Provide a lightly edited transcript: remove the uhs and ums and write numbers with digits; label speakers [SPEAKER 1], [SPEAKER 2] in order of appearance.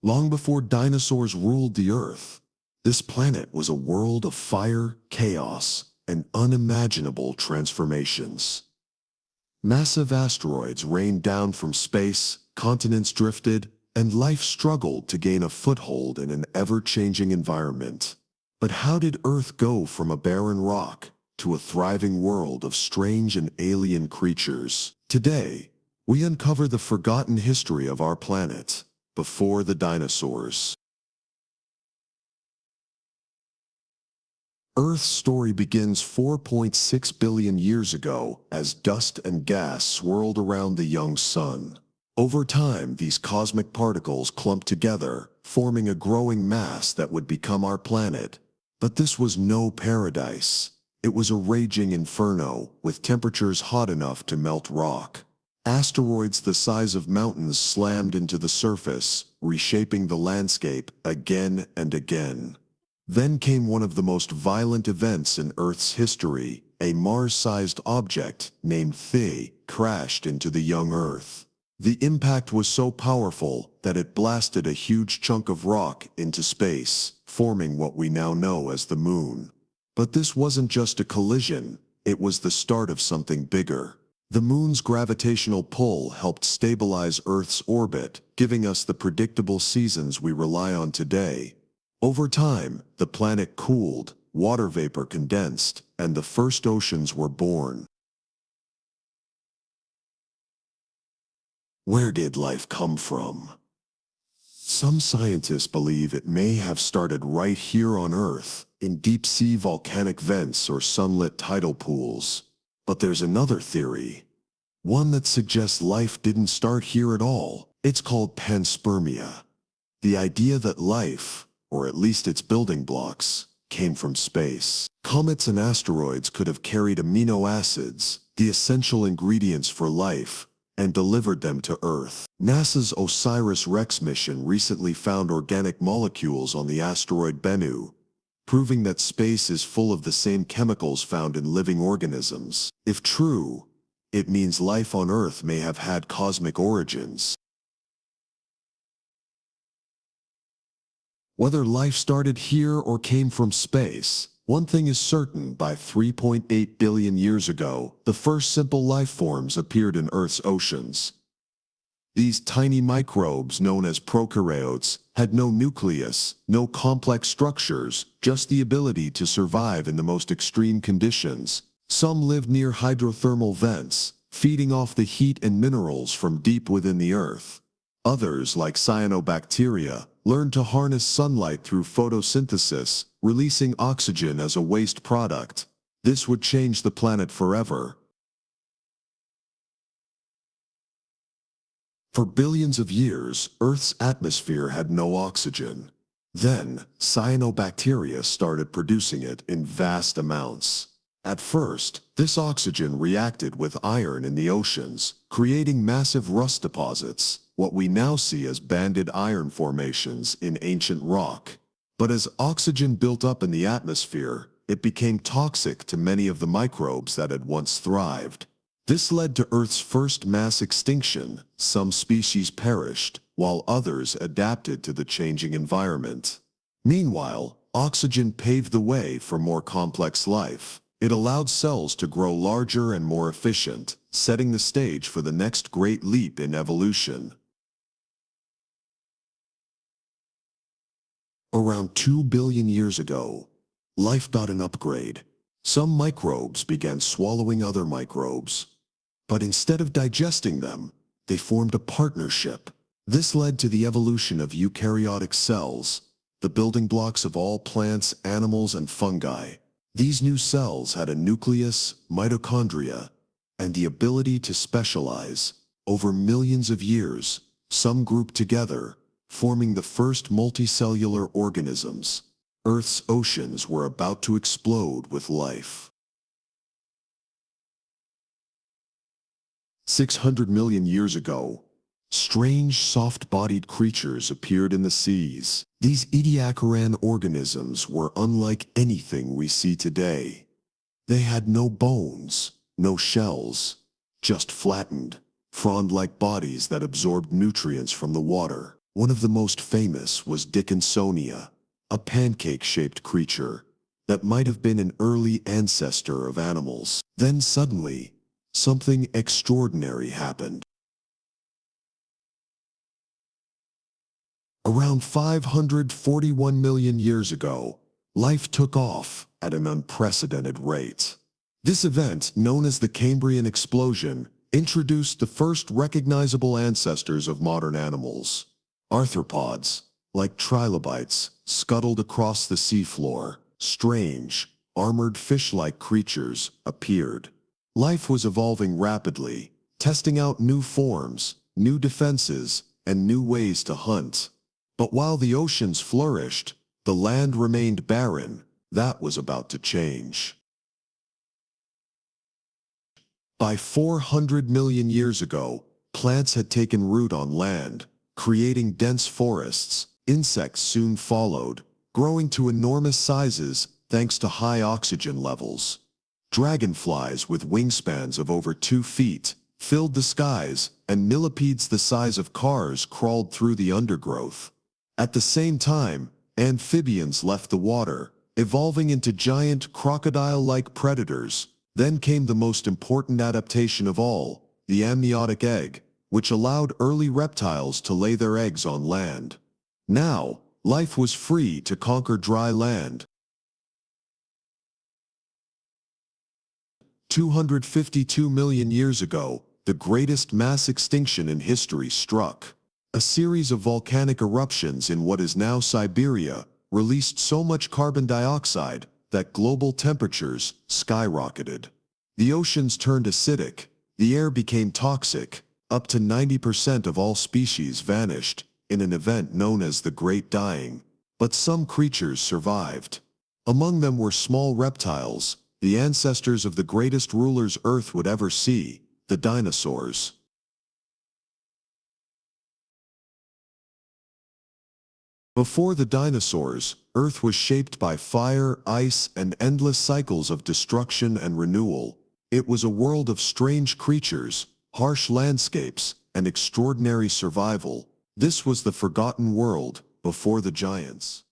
[SPEAKER 1] Long before dinosaurs ruled the Earth, this planet was a world of fire, chaos, and unimaginable transformations. Massive asteroids rained down from space, continents drifted, and life struggled to gain a foothold in an ever-changing environment. But how did Earth go from a barren rock to a thriving world of strange and alien creatures? Today, we uncover the forgotten history of our planet before the dinosaurs. Earth's story begins 4.6 billion years ago as dust and gas swirled around the young sun. Over time, these cosmic particles clumped together, forming a growing mass that would become our planet. But this was no paradise. It was a raging inferno, with temperatures hot enough to melt rock. Asteroids the size of mountains slammed into the surface, reshaping the landscape again and again. Then came one of the most violent events in Earth's history. A Mars-sized object named The crashed into the young Earth. The impact was so powerful that it blasted a huge chunk of rock into space, forming what we now know as the Moon. But this wasn't just a collision, it was the start of something bigger. The Moon's gravitational pull helped stabilize Earth's orbit, giving us the predictable seasons we rely on today. Over time, the planet cooled, water vapor condensed, and the first oceans were born. Where did life come from? Some scientists believe it may have started right here on Earth, in deep-sea volcanic vents or sunlit tidal pools. But there's another theory, one that suggests life didn't start here at all. It's called panspermia. The idea that life, or at least its building blocks, came from space. Comets and asteroids could have carried amino acids, the essential ingredients for life, and delivered them to Earth. NASA's OSIRIS-REx mission recently found organic molecules on the asteroid Bennu, proving that space is full of the same chemicals found in living organisms. If true, it means life on Earth may have had cosmic origins. Whether life started here or came from space, one thing is certain: by 3.8 billion years ago, the first simple life forms appeared in Earth's oceans. These tiny microbes, known as prokaryotes, had no nucleus, no complex structures, just the ability to survive in the most extreme conditions. Some lived near hydrothermal vents, feeding off the heat and minerals from deep within the Earth. Others, like cyanobacteria, learned to harness sunlight through photosynthesis, releasing oxygen as a waste product. This would change the planet forever. For billions of years, Earth's atmosphere had no oxygen. Then, cyanobacteria started producing it in vast amounts. At first, this oxygen reacted with iron in the oceans, creating massive rust deposits, what we now see as banded iron formations in ancient rock. But as oxygen built up in the atmosphere, it became toxic to many of the microbes that had once thrived. This led to Earth's first mass extinction. Some species perished, while others adapted to the changing environment. Meanwhile, oxygen paved the way for more complex life. It allowed cells to grow larger and more efficient, setting the stage for the next great leap in evolution. Around 2 billion years ago, life got an upgrade. Some microbes began swallowing other microbes. But instead of digesting them, they formed a partnership. This led to the evolution of eukaryotic cells, the building blocks of all plants, animals, and fungi. These new cells had a nucleus, mitochondria, and the ability to specialize. Over millions of years, some grouped together, forming the first multicellular organisms. Earth's oceans were about to explode with life. 600 million years ago, strange soft-bodied creatures appeared in the seas. These Ediacaran organisms were unlike anything we see today. They had no bones, no shells, just flattened, frond-like bodies that absorbed nutrients from the water. One of the most famous was Dickinsonia, a pancake-shaped creature that might have been an early ancestor of animals. Then suddenly, something extraordinary happened. Around 541 million years ago, life took off at an unprecedented rate. This event, known as the Cambrian explosion, introduced the first recognizable ancestors of modern animals. Arthropods, like trilobites, scuttled across the seafloor. Strange, armored fish-like creatures appeared. Life was evolving rapidly, testing out new forms, new defenses, and new ways to hunt. But while the oceans flourished, the land remained barren. That was about to change. By 400 million years ago, plants had taken root on land, creating dense forests. Insects soon followed, growing to enormous sizes thanks to high oxygen levels. Dragonflies with wingspans of over 2 feet filled the skies, and millipedes the size of cars crawled through the undergrowth. At the same time, amphibians left the water, evolving into giant crocodile-like predators. Then came the most important adaptation of all, the amniotic egg, which allowed early reptiles to lay their eggs on land. Now, life was free to conquer dry land. 252 million years ago, the greatest mass extinction in history struck. A series of volcanic eruptions in what is now Siberia released so much carbon dioxide that global temperatures skyrocketed. The oceans turned acidic, the air became toxic, up to 90% of all species vanished in an event known as the Great Dying. But some creatures survived. Among them were small reptiles, the ancestors of the greatest rulers Earth would ever see, the dinosaurs. Before the dinosaurs, Earth was shaped by fire, ice, and endless cycles of destruction and renewal. It was a world of strange creatures, harsh landscapes, and extraordinary survival. This was the forgotten world before the giants.